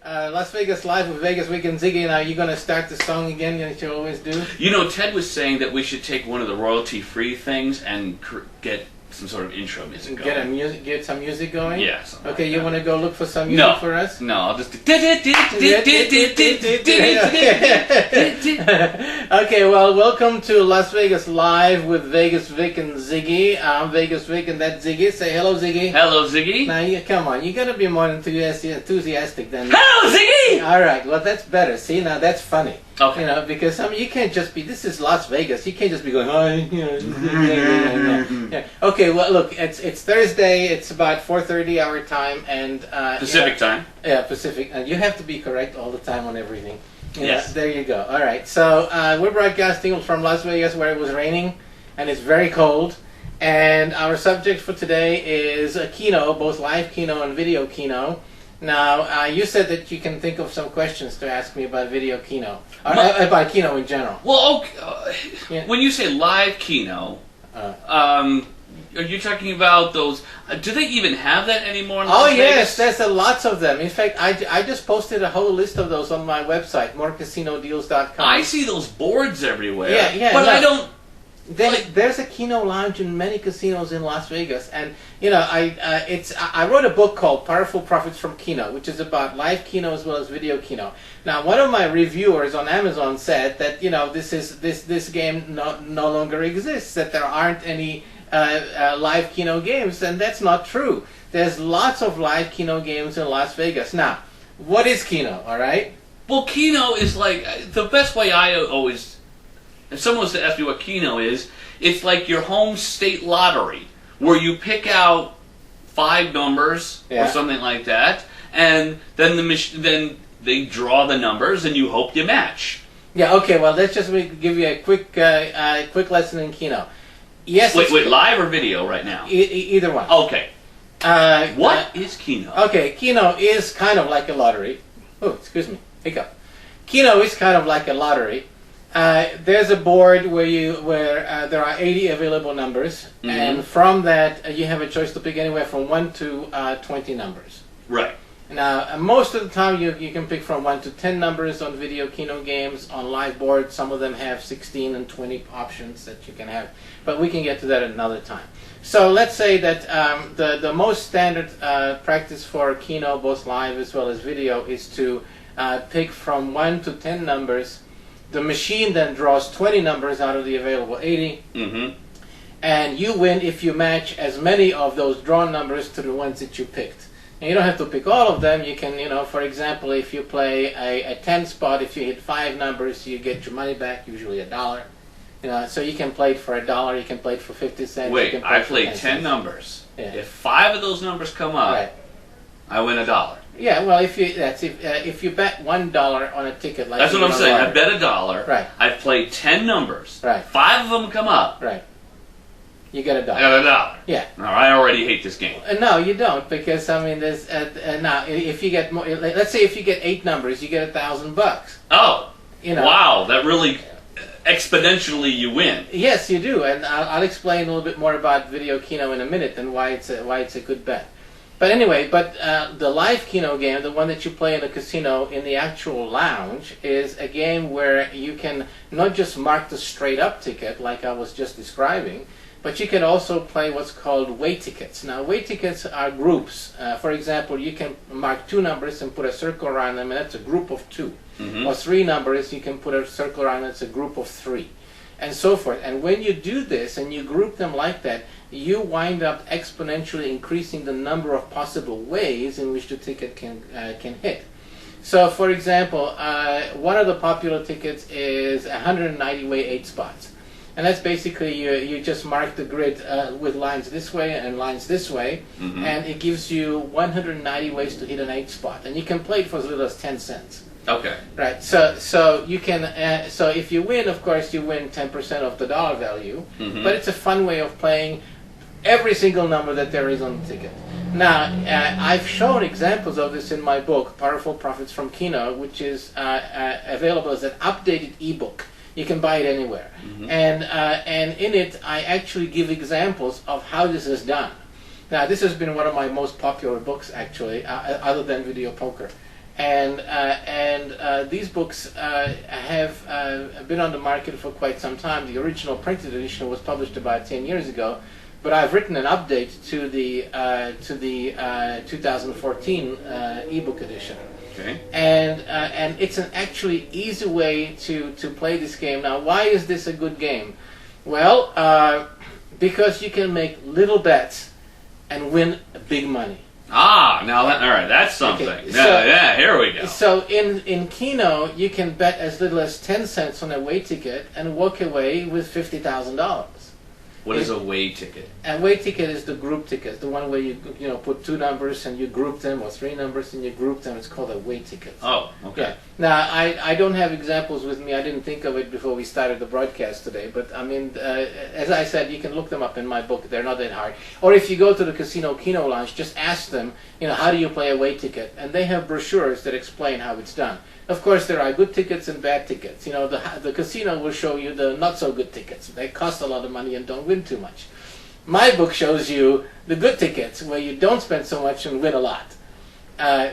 Las Vegas Live with Vegas Weekend Ziggy. Now you're going to start the song again that you always do? You know, Ted was saying that we should take one of the royalty-free things and get some sort of intro music going. Get some music going? Yeah. Okay, you want to go look for some music for us? No, I'll just do... Okay, well, welcome to Las Vegas Live with Vegas Vic and Ziggy. I'm Vegas Vic and that's Ziggy. Say hello, Ziggy. Hello, Ziggy. Now, come on, you got to be more enthusiastic than... Hello, Ziggy! All right, well, that's better. See, now that's funny. Okay. You know, because you can't just be. This is Las Vegas. You can't just be going. Oh, yeah. Okay. Well, look, it's Thursday. It's about 4:30 our time and Pacific time. Yeah, Pacific. And you have to be correct all the time on everything. Yes. There you go. All right. So we're broadcasting from Las Vegas, where it was raining, and it's very cold. And our subject for today is Keno, both live Keno and video Keno. Now, you said that you can think of some questions to ask me about video Keno, or about Keno in general. Well, okay. When you say live Keno, are you talking about those? Do they even have that anymore in Las Vegas? Yes, there's lots of them. In fact, I just posted a whole list of those on my website, morecasinodeals.com. I see those boards everywhere. Yeah, but I don't... There's a Keno lounge in many casinos in Las Vegas, and I wrote a book called Powerful Profits from Keno, which is about live Keno as well as video Keno. Now, one of my reviewers on Amazon said that this game no longer exists, that there aren't any live Keno games, and that's not true. There's lots of live Keno games in Las Vegas. Now, what is Keno? All right. Well, Keno is like the best way I always. If someone was to ask me what Keno is, it's like your home state lottery, where you pick out 5 numbers or something like that, and then then they draw the numbers, and you hope you match. Yeah. Okay. Well, let's just give you a quick lesson in Keno. Yes. Wait, live or video right now? Either one. Okay. What is Keno? Okay, Keno is kind of like a lottery. Oh, excuse me, hiccup. Keno is kind of like a lottery. There's a board where there are 80 available numbers, and from that you have a choice to pick anywhere from 1 to 20 numbers. Right. Now, most of the time you can pick from 1 to 10 numbers on video Keno games. On live boards, some of them have 16 and 20 options that you can have, but we can get to that another time. So let's say that the most standard practice for Keno, both live as well as video, is to pick from 1 to 10 numbers. The machine then draws 20 numbers out of the available 80, and you win if you match as many of those drawn numbers to the ones that you picked. And you don't have to pick all of them. You can, for example, if you play a 10 spot, if you hit 5 numbers, you get your money back, usually $1. So you can play it for $1, you can play it for 50 cents. Wait, I played 10 numbers. Yeah. If 5 of those numbers come up, I win $1. Yeah, well, if you bet $1 on a ticket, like that's what I'm saying. I bet $1. Right. I've played 10 numbers. Right. 5 of them come up. Right. You get $1. I got $1. Yeah. No, I already hate this game. No, you don't, because there's now if you get more, let's say if you get 8 numbers, you get $1,000. Oh. Wow, that really exponentially you win. Yes, you do, and I'll explain a little bit more about video Keno in a minute and why it's a good bet. But anyway, the live Keno game, the one that you play in a casino in the actual lounge, is a game where you can not just mark the straight-up ticket like I was just describing, but you can also play what's called way tickets. Now, way tickets are groups. For example, you can mark 2 numbers and put a circle around them, and that's a group of 2. Or 3 numbers, you can put a circle around, and it's a group of 3. And so forth. And when you do this and you group them like that, you wind up exponentially increasing the number of possible ways in which the ticket can hit. So, for example, one of the popular tickets is 190 way 8 spots. And that's basically you just mark the grid with lines this way and lines this way, and it gives you 190 ways to hit an 8 spot. And you can play it for as little as 10 cents. Okay. Right. So you can. So if you win, of course, you win 10% of the dollar value. But it's a fun way of playing every single number that there is on the ticket. Now, I've shown examples of this in my book, Powerful Profits from Keno, which is available as an updated ebook. You can buy it anywhere. And in it, I actually give examples of how this is done. Now, this has been one of my most popular books, actually, other than Video Poker. And these books have been on the market for quite some time. The original printed edition was published about 10 years ago, but I've written an update to the 2014 ebook edition. Okay. And it's an actually easy way to play this game. Now, why is this a good game? Well, because you can make little bets and win big money. All right, that's something. Okay, Yeah, here we go. So in Keno, you can bet as little as 10 cents on a way ticket and walk away with $50,000. What is a way ticket? A way ticket is the group ticket, the one where you put 2 numbers and you group them, or 3 numbers and you group them. It's called a way ticket. Oh, okay. Yeah. Now, I don't have examples with me. I didn't think of it before we started the broadcast today. But, I mean, as I said, you can look them up in my book. They're not that hard. Or if you go to the Casino Keno Lounge, just ask them, how do you play a way ticket? And they have brochures that explain how it's done. Of course, there are good tickets and bad tickets. The casino will show you the not-so-good tickets. They cost a lot of money and don't win too much. My book shows you the good tickets where you don't spend so much and win a lot.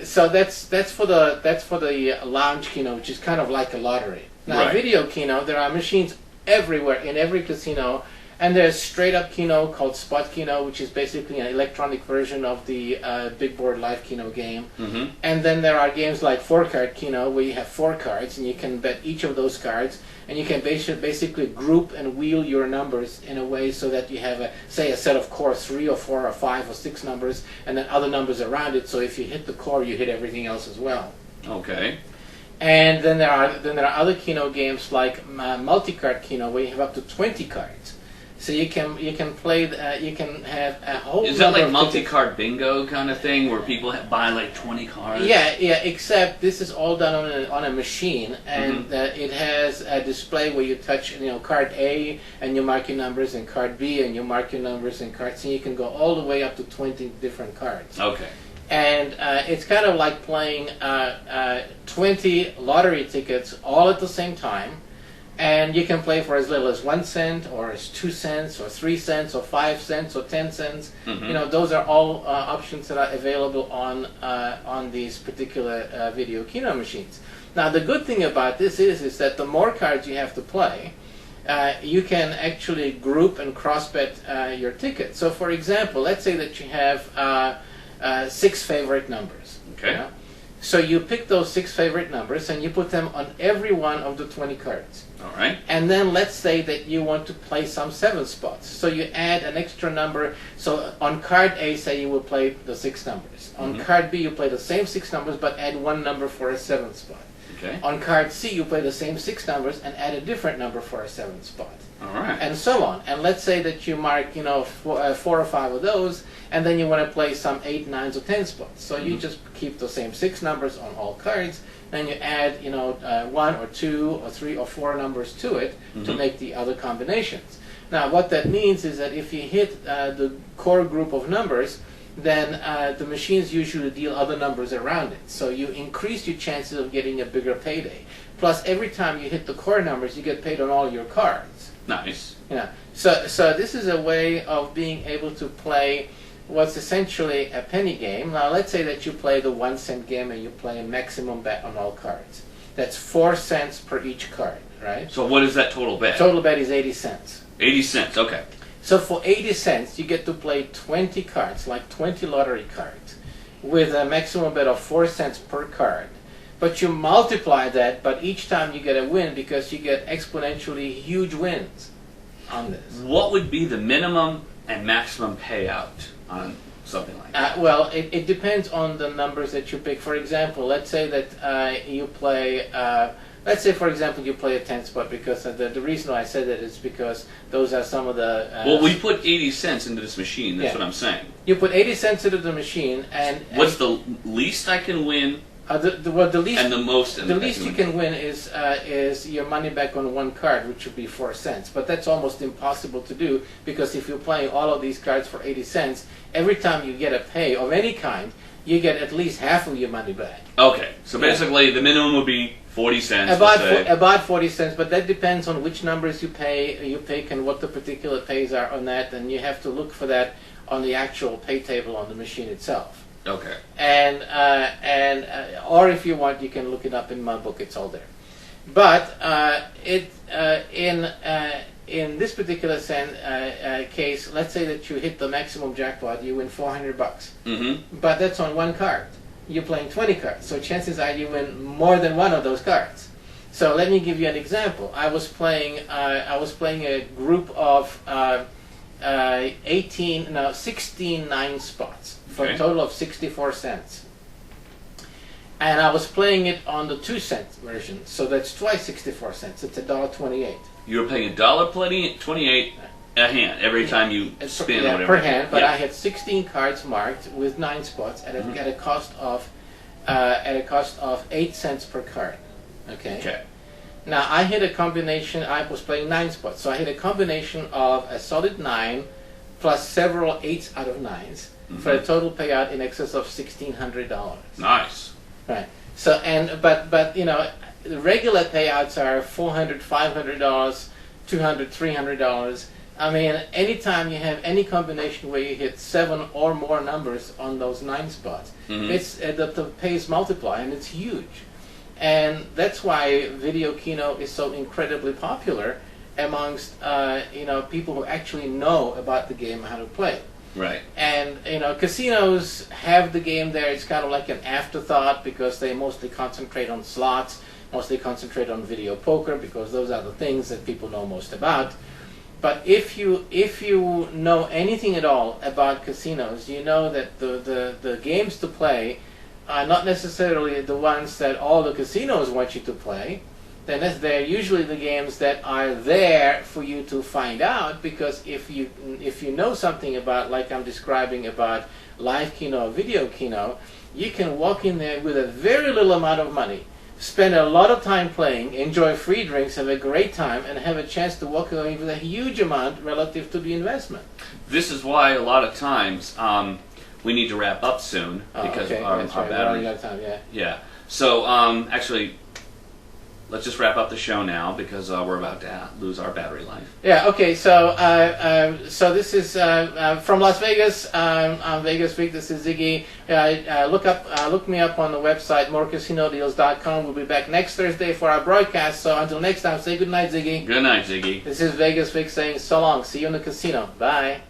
So that's for the lounge Keno, which is kind of like a lottery. Now, Right. video Keno, there are machines everywhere in every casino, and there's straight-up Keno called Spot Keno, which is basically an electronic version of the big board live Keno game. Mm-hmm. And then there are games like 4-card Keno, where you have 4 cards, and you can bet each of those cards, and you can basically group and wheel your numbers in a way so that you have, say, a set of core 3 or 4 or 5 or 6 numbers, and then other numbers around it. So if you hit the core, you hit everything else as well. Okay. And then there are other Keno games like multi-card Keno, where you have up to 20 cards. So you can play. You can have a whole. Is that number like of multi-card bingo kind of thing where people buy like 20 cards? Yeah. Except this is all done on a machine, and it has a display where you touch, card A and you mark your numbers, and card B and you mark your numbers, and cards. So you can go all the way up to 20 different cards. Okay. And it's kind of like playing 20 lottery tickets all at the same time. And you can play for as little as 1 cent, or as 2 cents, or 3 cents, or 5 cents, or 10 cents. Mm-hmm. Those are all options that are available on these particular video Keno machines. Now, the good thing about this is that the more cards you have to play, you can actually group and cross-bet your ticket. So, for example, let's say that you have 6 favorite numbers. Okay. So you pick those 6 favorite numbers and you put them on every one of the 20 cards. All right. And then let's say that you want to play some 7 spots. So you add an extra number. So on card A, say you will play the 6 numbers. On card B, you play the same 6 numbers but add 1 number for a 7th spot. Okay. On card C, you play the same 6 numbers and add a different number for a 7th spot. All right. And so on. And let's say that you mark, 4 or 5 of those, and then you want to play some 8, 9s, or 10 spots. So you just keep the same 6 numbers on all cards, then you add, 1 or 2 or 3 or 4 numbers to it to make the other combinations. Now, what that means is that if you hit the core group of numbers, then the machines usually deal other numbers around it. So you increase your chances of getting a bigger payday. Plus, every time you hit the core numbers, you get paid on all your cards. Nice. So this is a way of being able to play what's essentially a penny game. Now, let's say that you play the 1 cent game and you play a maximum bet on all cards. That's 4 cents per each card, right? So what is that total bet? Total bet is 80 cents. 80 cents, okay. So for 80 cents, you get to play 20 cards, like 20 lottery cards, with a maximum bet of 4 cents per card. But you multiply that, but each time you get a win because you get exponentially huge wins on this. What would be the minimum and maximum payout on something like that? Well, it depends on the numbers that you pick. For example, let's say that you play... let's say, for example, you play a 10 spot, because the reason why I said that is because those are some of the... well, we put 80 cents into this machine, that's Yeah. what I'm saying. You put 80 cents into the machine, and... What's the least I can win the least... and the most... The least you can win is your money back on 1 card, which would be 4 cents. But that's almost impossible to do, because if you're playing all of these cards for 80 cents, every time you get a pay of any kind, you get at least half of your money back. Okay, so basically the minimum would be 40 cents. About 40 cents, but that depends on which numbers you pick and what the particular pays are on that, and you have to look for that on the actual pay table on the machine itself. Okay. or if you want, you can look it up in my book. It's all there. But in this particular case, let's say that you hit the maximum jackpot, you win $400. Mm-hmm. But that's on one card. You're playing 20 cards, so chances are you win more than one of those cards. So let me give you an example. I was playing a group of 16 9 spots for a total of 64 cents. And I was playing it on the 2-cent version, so that's twice 64 cents. It's $1.28. You were paying $1.28 a hand every time you spin or whatever. Per hand, but I had 16 cards marked with 9 spots at a cost of 8 cents per card. Okay. Now I hit a combination. I was playing 9 spots, so I hit a combination of a solid 9 plus several 8s out of 9s for a total payout in excess of $1,600. Nice. Right. So but you know, the regular payouts are $400, $500, $200, $300. I mean, anytime you have any combination where you hit 7 or more numbers on those 9 spots, it's the pays multiply, and it's huge. And that's why video Keno is so incredibly popular amongst people who actually know about the game, how to play. Right. And casinos have the game there. It's kind of like an afterthought because they mostly concentrate on slots, mostly concentrate on video poker because those are the things that people know most about. But if you know anything at all about casinos, you know that the games to play are not necessarily the ones that all the casinos want you to play. Then they're usually the games that are there for you to find out, because if you know something about, like I'm describing about live Keno or video Keno, you can walk in there with a very little amount of money, spend a lot of time playing, enjoy free drinks, have a great time, and have a chance to walk away with a huge amount relative to the investment. This is why a lot of times we need to wrap up soon because our battery. We're running out of time. Yeah. So actually, let's just wrap up the show now because we're about to lose our battery life. Yeah. Okay. So this is from Las Vegas. Vegas Week. This is Ziggy. Look me up on the website morecasinodeals.com. We'll be back next Thursday for our broadcast. So until next time, say good night, Ziggy. Good night, Ziggy. This is Vegas Week saying so long. See you in the casino. Bye.